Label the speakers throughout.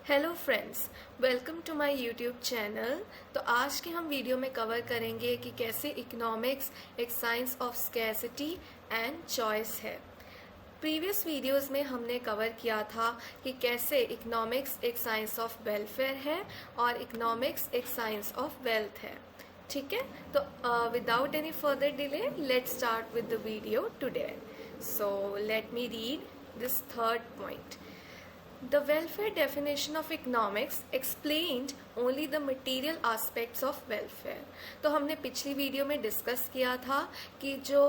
Speaker 1: Hello friends, welcome to my YouTube channel. तो आज के हम वीडियो में कवर करेंगे कि कैसे इकोनॉमिक्स एक science of scarcity and choice है। प्रीवियस वीडियोस में हमने कवर किया था कि कैसे इकोनॉमिक्स एक साइंस ऑफ वेलफेयर है और इकोनॉमिक्स एक साइंस ऑफ वेल्थ है। ठीक है, तो without any further delay let's start with the video today. So let me read this third point. The welfare definition of economics explained only the material aspects of welfare. तो हमने पिछली video में discuss किया था कि जो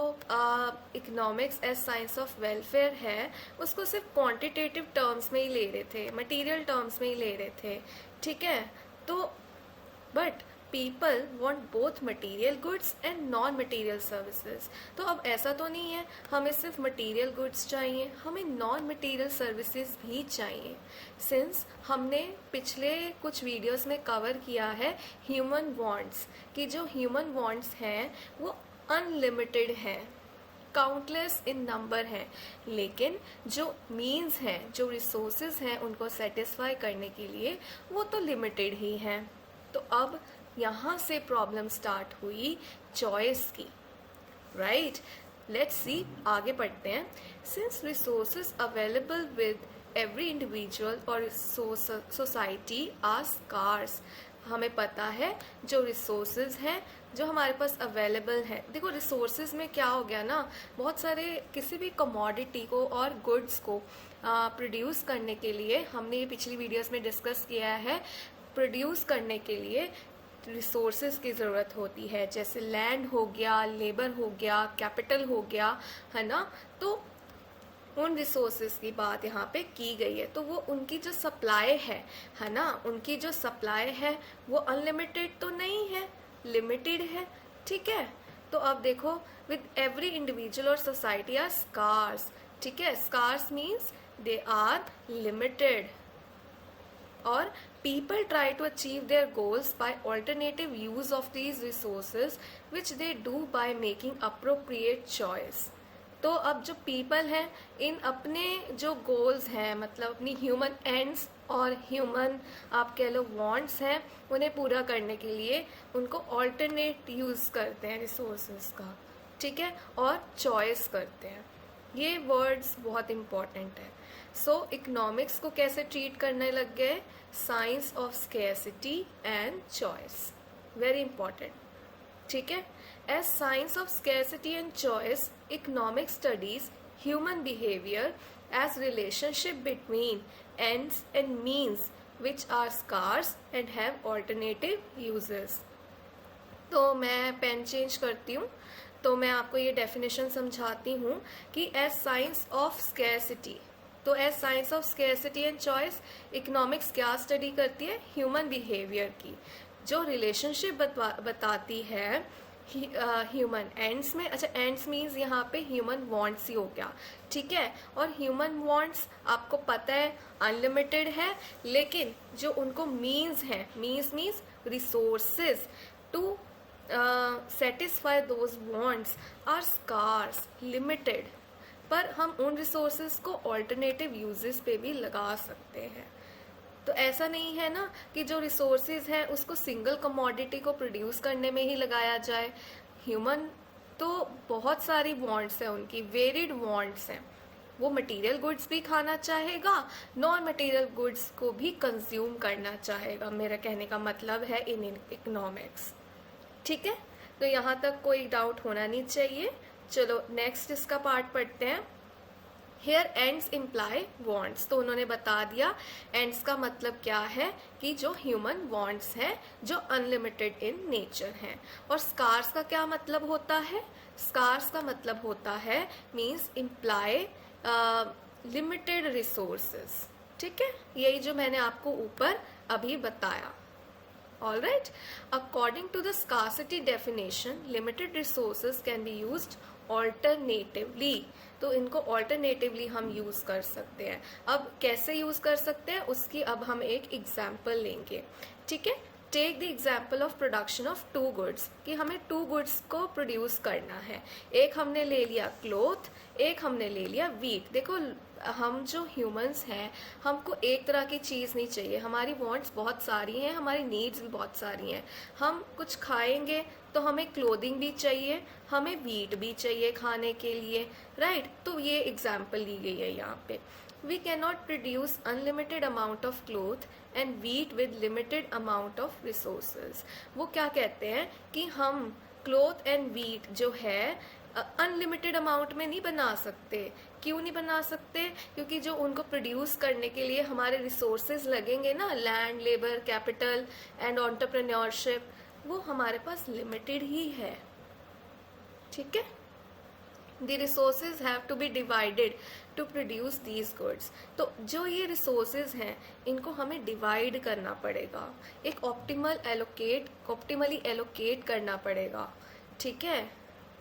Speaker 1: economics as science of welfare है उसको सिर्फ क्वांटिटेटिव टर्म्स में ही ले रहे थे, मटेरियल टर्म्स में ही ले रहे थे। ठीक है, तो but people want both material goods and non material services. तो अब ऐसा तो नहीं है हमें सिर्फ मटीरियल गुड्स चाहिए, हमें नॉन मटीरियल सर्विसेज भी चाहिए। सिंस हमने पिछले कुछ वीडियोस में कवर किया है ह्यूमन वांट्स, कि जो ह्यूमन वांट्स हैं वो अनलिमिटेड हैं, काउंटलेस इन नंबर हैं, लेकिन जो मीन्स हैं, जो रिसोर्सेज हैं उनको सेटिस्फाई करने के लिए वो तो लिमिटेड ही हैं। तो अब यहाँ से प्रॉब्लम स्टार्ट हुई चॉइस की, राइट। लेट्स सी, आगे बढ़ते हैं। Since resources available with every individual और सोसाइटी आर स्कार्स, हमें पता है जो रिसोर्सेज हैं जो हमारे पास अवेलेबल हैं। देखो रिसोर्सेज में क्या हो गया ना, बहुत सारे किसी भी कमोडिटी को और गुड्स को प्रोड्यूस करने के लिए, हमने ये पिछली वीडियोस में डिस्कस किया है, प्रोड्यूस करने के लिए रिसोर्सेज की ज़रूरत होती है, जैसे लैंड हो गया, लेबर हो गया, कैपिटल हो गया, है ना। तो उन रिसोर्सेज की बात यहाँ पे की गई है। तो वो उनकी जो सप्लाई है ना, उनकी जो सप्लाई है वो अनलिमिटेड तो नहीं है, लिमिटेड है। ठीक है, तो अब देखो विद एवरी इंडिविजुअल और सोसाइटी आर स्कार्स। ठीक है, scarce means they are limited, और people try to achieve their goals by alternative use of these resources which they do by making appropriate choice. तो अब जो people हैं इन अपने जो goals हैं, मतलब अपनी human ends और human आप कह लो wants हैं, उन्हें पूरा करने के लिए उनको alternate use करते हैं resources का। ठीक है, और choice करते हैं। ये वर्ड्स बहुत इंपॉर्टेंट है। सो इकोनॉमिक्स को कैसे ट्रीट करने लग गए, science of scarcity and choice, very important. ठीक है, as science of scarcity and choice economics studies human behaviour as relationship between ends and means which are scarce and have alternative uses. तो मैं pen change करती हूँ, तो मैं आपको ये डेफिनेशन समझाती हूँ कि एज साइंस ऑफ स्कैर्सिटी, तो as science of scarcity and choice economics क्या स्टडी करती है, ह्यूमन बिहेवियर की जो रिलेशनशिप बताती है ह्यूमन एंड्स में। अच्छा, एंड्स मीन्स यहाँ पे ह्यूमन वांट्स ही हो गया। ठीक है, और ह्यूमन वांट्स आपको पता है अनलिमिटेड है, लेकिन जो उनको मीन्स हैं, means resources to satisfy those wants are scarce, limited, पर हम उन रिसोर्सेज को ऑल्टरनेटिव यूजेस पे भी लगा सकते हैं। तो ऐसा नहीं है ना कि जो रिसोर्सेज हैं उसको सिंगल कमोडिटी को प्रोड्यूस करने में ही लगाया जाए। ह्यूमन तो बहुत सारी वांट्स हैं, उनकी वेरिड वांट्स हैं। वो मटेरियल गुड्स भी खाना चाहेगा, नॉन मटेरियल गुड्स को भी कंज्यूम करना चाहेगा। मेरा कहने का मतलब है इन इकोनॉमिक्स। ठीक है, तो यहाँ तक कोई डाउट होना नहीं चाहिए। चलो नेक्स्ट इसका पार्ट पढ़ते हैं। हेयर एंड्स इम्प्लाई वांट्स, तो उन्होंने बता दिया एंड्स का मतलब क्या है, कि जो ह्यूमन वांट्स हैं जो अनलिमिटेड इन नेचर हैं। और स्कार्स का क्या मतलब होता है, स्कार्स का मतलब होता है मीन्स इम्प्लाई लिमिटेड रिसोर्सेज। ठीक है, यही जो मैंने आपको ऊपर अभी बताया। All right. According to the scarcity definition, limited resources can be used alternatively. तो इनको alternatively हम यूज कर सकते हैं। अब कैसे यूज कर सकते हैं उसकी अब हम एक एग्जाम्पल लेंगे। ठीक है, take the example of production of two goods, कि हमें टू गुड्स को प्रोड्यूस करना है। एक हमने ले लिया क्लोथ, एक हमने ले लिया वीट। देखो हम जो ह्यूमंस हैं, हमको एक तरह की चीज़ नहीं चाहिए। हमारी वांट्स बहुत सारी हैं, हमारी नीड्स भी बहुत सारी हैं। हम कुछ खाएंगे तो हमें क्लोथिंग भी चाहिए, हमें वीट भी चाहिए खाने के लिए, राइट। तो ये एग्जाम्पल ली गई है यहाँ पे। We can not produce unlimited amount of cloth and wheat with limited amount of resources. वो क्या कहते हैं कि हम क्लोथ एंड वीट जो है अनलिमिटेड अमाउंट में नहीं बना सकते। क्यों नहीं बना सकते? क्योंकि जो उनको प्रोड्यूस करने के लिए हमारे रिसोर्सेज लगेंगे ना, land, labour, capital and entrepreneurship, वो हमारे पास लिमिटेड ही है, ठीक है। The resources have to be divided to produce these goods। तो जो ये resources हैं इनको हमें divide करना पड़ेगा, एक ऑप्टिमली एलोकेट करना पड़ेगा, ठीक है,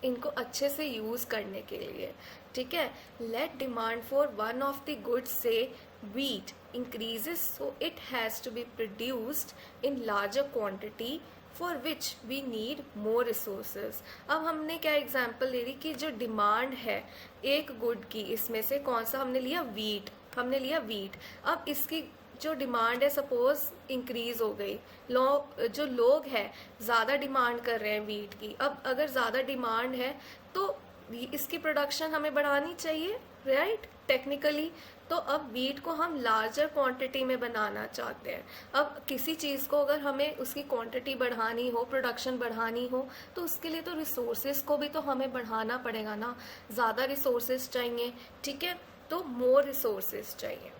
Speaker 1: इनको अच्छे से यूज़ करने के लिए, ठीक है। Let demand for one of the goods, say wheat, increases, so it has to be produced in larger quantity for which we need more resources। अब हमने क्या एग्जाम्पल ले रही कि जो डिमांड है एक गुड की, इसमें से कौन सा हमने लिया? वीट, हमने लिया वीट। अब इसकी जो डिमांड है सपोज इंक्रीज हो गई, जो लोग हैं ज़्यादा डिमांड कर रहे हैं वीट की। अब अगर ज़्यादा डिमांड है तो इसकी प्रोडक्शन हमें बढ़ानी चाहिए, राइट, टेक्निकली। तो अब वीट को हम लार्जर क्वांटिटी में बनाना चाहते हैं। अब किसी चीज़ को अगर हमें उसकी क्वांटिटी बढ़ानी हो, प्रोडक्शन बढ़ानी हो, तो उसके लिए तो रिसोर्सेज को भी तो हमें बढ़ाना पड़ेगा ना, ज़्यादा रिसोर्सेज चाहिए, ठीक है, तो मोर रिसोर्सेज चाहिए।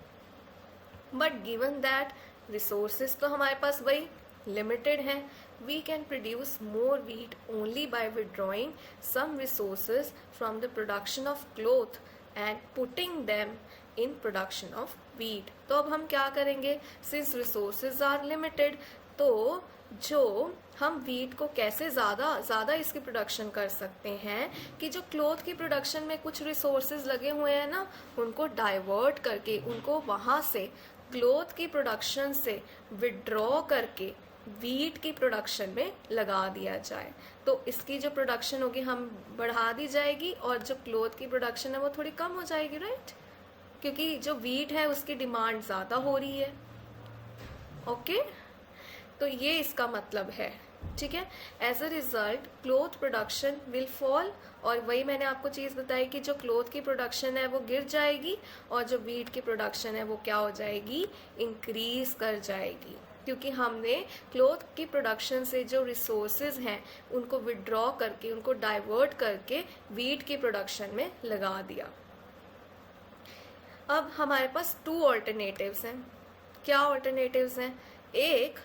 Speaker 1: बट गिवन दैट रिसोर्सेज तो हमारे पास वही लिमिटेड हैं, we can produce more wheat only by withdrawing some resources from the production of cloth and putting them in production of wheat। तो अब हम क्या करेंगे? since resources are limited, तो जो हम वीट को कैसे ज़्यादा इसकी प्रोडक्शन कर सकते हैं कि जो क्लोथ की प्रोडक्शन में कुछ रिसोर्सेज लगे हुए हैं ना, उनको डाइवर्ट करके, उनको वहाँ से क्लोथ की प्रोडक्शन से विड्रॉ करके वीट की प्रोडक्शन में लगा दिया जाए। तो इसकी जो प्रोडक्शन होगी हम बढ़ा दी जाएगी और जो क्लोथ की प्रोडक्शन है वो थोड़ी कम हो जाएगी, राइट, क्योंकि जो वीट है उसकी डिमांड ज़्यादा हो रही है, ओके। तो ये इसका मतलब है, ठीक है। As a result cloth production will fall, और वही मैंने आपको चीज़ बताई कि जो क्लोथ की प्रोडक्शन है वो गिर जाएगी और जो वीट की प्रोडक्शन है वो क्या हो जाएगी? इंक्रीज कर जाएगी, क्योंकि हमने क्लोथ की प्रोडक्शन से जो रिसोर्सेज हैं उनको विड्रॉ करके, उनको डाइवर्ट करके वीट की प्रोडक्शन में लगा दिया। अब हमारे पास 2 ऑल्टरनेटिव्स हैं। क्या ऑल्टरनेटिव्स हैं? एक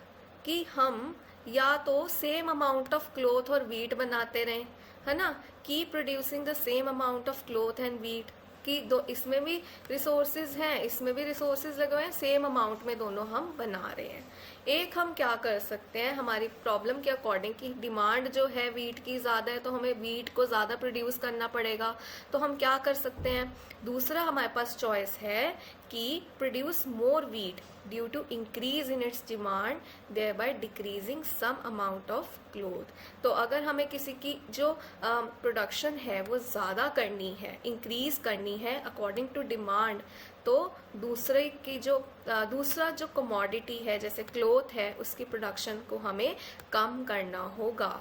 Speaker 1: कि हम या तो सेम अमाउंट ऑफ क्लोथ और वीट बनाते रहें, है ना, keep producing the same amount of cloth and wheat, कि दो इसमें भी रिसोर्सेज हैं, इसमें भी रिसोर्सेज लगे हुए हैं, सेम अमाउंट में दोनों हम बना रहे हैं। एक हम क्या कर सकते हैं, हमारी प्रॉब्लम के अकॉर्डिंग कि डिमांड जो है वीट की ज़्यादा है तो हमें वीट को ज़्यादा प्रोड्यूस करना पड़ेगा, तो हम क्या कर सकते हैं? दूसरा हमारे पास चॉइस है कि produce more wheat due to increase in its demand, thereby decreasing some amount of cloth. तो अगर हमें किसी की जो प्रोडक्शन है वो ज़्यादा करनी है, इंक्रीज करनी है अकॉर्डिंग टू डिमांड, तो दूसरा जो कमोडिटी है जैसे क्लोथ है उसकी प्रोडक्शन को हमें कम करना होगा,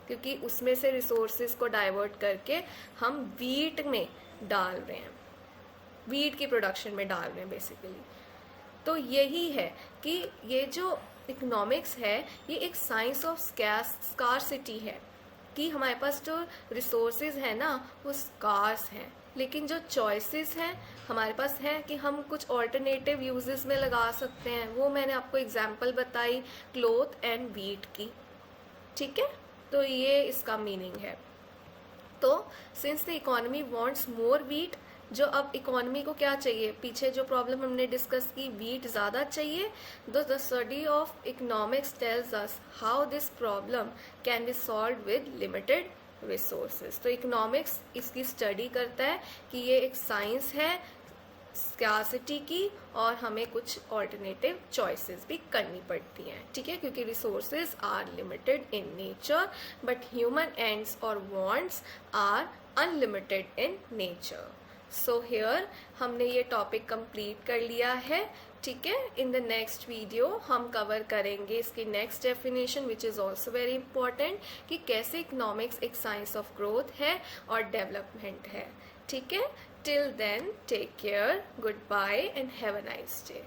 Speaker 1: क्योंकि उसमें से रिसोर्सेज को डाइवर्ट करके हम वीट में डाल रहे हैं, वीट की प्रोडक्शन में डाल रहे हैं बेसिकली। तो यही है कि ये जो इकोनॉमिक्स है ये एक साइंस ऑफ स्कार्सिटी है, कि हमारे पास जो रिसोर्सेज है ना वो स्कार्स हैं, लेकिन जो चॉइसेस हैं हमारे पास हैं कि हम कुछ ऑल्टरनेटिव यूजेस में लगा सकते हैं। वो मैंने आपको एग्जांपल बताई क्लोथ एंड वीट की, ठीक है। तो ये इसका मीनिंग है। तो since the economy wants more wheat, जो अब इकोनॉमी को क्या चाहिए, पीछे जो प्रॉब्लम हमने डिस्कस की वीट ज़्यादा चाहिए, the study of economics tells us how this problem can be solve with limited resources. तो इकोनॉमिक्स इसकी स्टडी करता है कि ये एक साइंस है स्कार्सिटी की और हमें कुछ ऑल्टरनेटिव चॉइसेस भी करनी पड़ती हैं, ठीक है, क्योंकि resources are limited in nature but human ends और wants are unlimited in nature. So here हमने ये टॉपिक कंप्लीट कर लिया है, ठीक है। इन द नेक्स्ट वीडियो हम कवर करेंगे इसकी next definition which is also very important, कि कैसे इकोनॉमिक्स एक साइंस ऑफ ग्रोथ है और डेवलपमेंट है, ठीक है। Till then take care, goodbye and have a nice day.